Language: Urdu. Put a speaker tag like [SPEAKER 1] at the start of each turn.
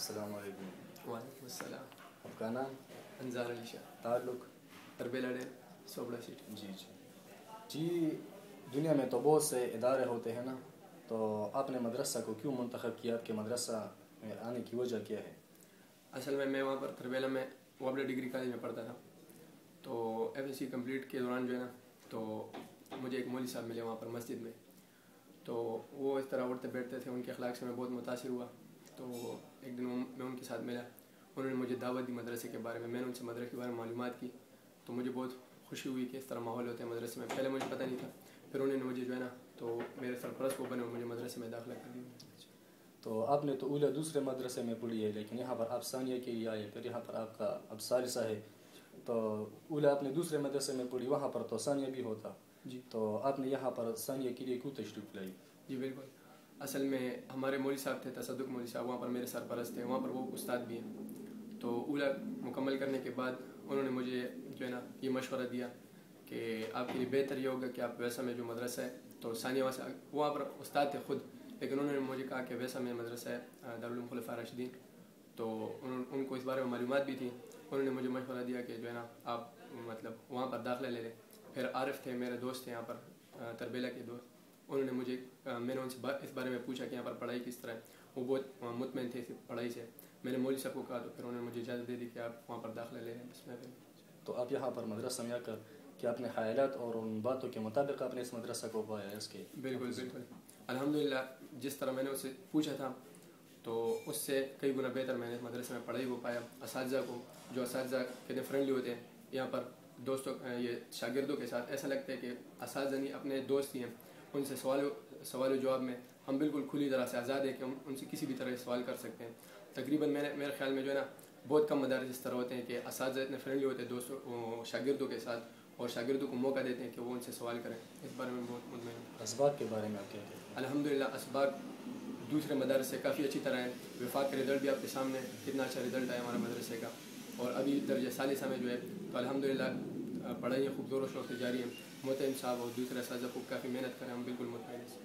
[SPEAKER 1] السلام علیکم۔
[SPEAKER 2] وعلیکم السلام۔
[SPEAKER 1] آپ کا نام؟
[SPEAKER 2] انظار علی شاہ،
[SPEAKER 1] تعلق؟
[SPEAKER 2] تربیلا ڈیل، سوبڑا سٹی۔
[SPEAKER 1] جی جی جی، دنیا میں تو بہت سے ادارے ہوتے ہیں نا، تو آپ نے مدرسہ کو کیوں منتخب کیا؟ آپ کے مدرسہ میں آنے کی وجہ کیا ہے؟
[SPEAKER 2] اصل میں وہاں پر تربیلا میں وابلا ڈگری کالج میں پڑھتا تھا، تو ایف ایس سی کمپلیٹ کے دوران جو ہے نا، تو مجھے ایک مولوی صاحب ملے وہاں پر مسجد میں، تو وہ اس طرح اٹھتے بیٹھتے تھے، ان کے اخلاق سے میں بہت متاثر ہوا۔ تو ایک دن میں ان کے ساتھ ملا، انہوں نے مجھے دعوت دی مدرسے کے بارے میں نے ان سے مدرسے کے بارے میں معلومات کی، تو مجھے بہت خوشی ہوئی کہ اس طرح ماحول ہوتا ہے مدرسے میں، پہلے مجھے پتہ نہیں تھا۔ پھر انہوں نے مجھے جو ہے نا، تو میرے سرپرست وہ بنے اور مجھے مدرسے میں داخلہ کر دیا۔
[SPEAKER 1] تو آپ نے تو اولا دوسرے مدرسے میں پڑھی ہے، لیکن یہاں پر آپ ثانیہ کے لیے آئے، پھر یہاں پر آپ کا اب ثالثہ ہے، تو اولا آپ نے دوسرے مدرسے میں پڑھی، وہاں پر تو ثانیہ بھی ہوتا،
[SPEAKER 2] جی،
[SPEAKER 1] تو آپ نے یہاں پر ثانیہ کے لیے کیوں تشریف لائی؟
[SPEAKER 2] جی بالکل۔ اصل میں ہمارے مولوی صاحب تھے، تصدق مولوی صاحب، وہاں پر میرے سرپرست تھے، وہاں پر وہ استاد بھی ہیں۔ تو اولا مکمل کرنے کے بعد انہوں نے مجھے جو ہے نا یہ مشورہ دیا کہ آپ کے لیے بہتر یہ ہوگا کہ آپ ویسا میں جو مدرسہ ہے، تو ثانیہ وہاں سے وہاں پر استاد تھے خود، لیکن انہوں نے مجھے کہا کہ ویسا میں مدرسہ ہے دارالعلوم خلفاء راشدین، تو ان کو اس بارے میں معلومات بھی تھی، انہوں نے مجھے مشورہ دیا کہ جو ہے نا آپ مطلب وہاں پر داخلہ لے لیں۔ پھر عارف تھے میرے دوست تھے یہاں پر تربیلا کے دوست، انہوں نے مجھے میں نے ان سے اس بارے میں پوچھا کہ یہاں پر پڑھائی کس طرح ہے، وہ بہت مطمئن تھے اس پڑھائی سے۔ میں نے مولوی صاحب کو کہا تو پھر انہوں نے مجھے اجازت دے دی کہ آپ وہاں پر داخلہ لے لیں۔ بس میں
[SPEAKER 1] تو آپ یہاں پر مدرسہ میں آ کر کیا اپنے خیالات اور ان باتوں کے مطابق آپ نے اس مدرسہ کو پایا اس کے؟
[SPEAKER 2] بالکل بالکل، الحمدللہ جس طرح میں نے اسے پوچھا تھا تو اس سے کئی گنا بہتر میں نے اس مدرسے میں پڑھائی کو پایا۔ اساتذہ کو، جو اساتذہ کتنے فرینڈلی ہوتے ہیں یہاں پر دوستوں یہ شاگردوں کے ساتھ، ایسا لگتا ہے کہ اساتذہ نہیں اپنے دوست ہی ہیں، ان سے سوال و جواب میں ہم بالکل کھلی طرح سے آزاد ہیں کہ ہم ان سے کسی بھی طرح سوال کر سکتے ہیں۔ تقریباً میرے خیال میں جو ہے نا بہت کم مدارس اس طرح ہوتے ہیں کہ اساتذہ اتنے فرینڈلی ہوتے ہیں دوستوں شاگردوں کے ساتھ، اور شاگردوں کو موقع دیتے ہیں کہ وہ ان سے سوال کریں۔ اس بارے میں بہت مطمئن ہوں۔
[SPEAKER 1] اسباق کے بارے میں آپ کیا کہتے ہیں؟
[SPEAKER 2] الحمدللہ اسباق دوسرے مدارس سے کافی اچھی طرح ہے۔ وفاق کا رزلٹ بھی آپ کے سامنے ہے، کتنا اچھا رزلٹ آیا ہمارے مدرسے کا، اور ابھی درجہ ثالثہ میں جو ہے، تو الحمدللہ پڑھائی خوب زور و شور سے جاری ہے۔ محترم صاحب اور دوسرے اساتذہ کو کافی محنت کریں، ہم بالکل مطمئن ہیں۔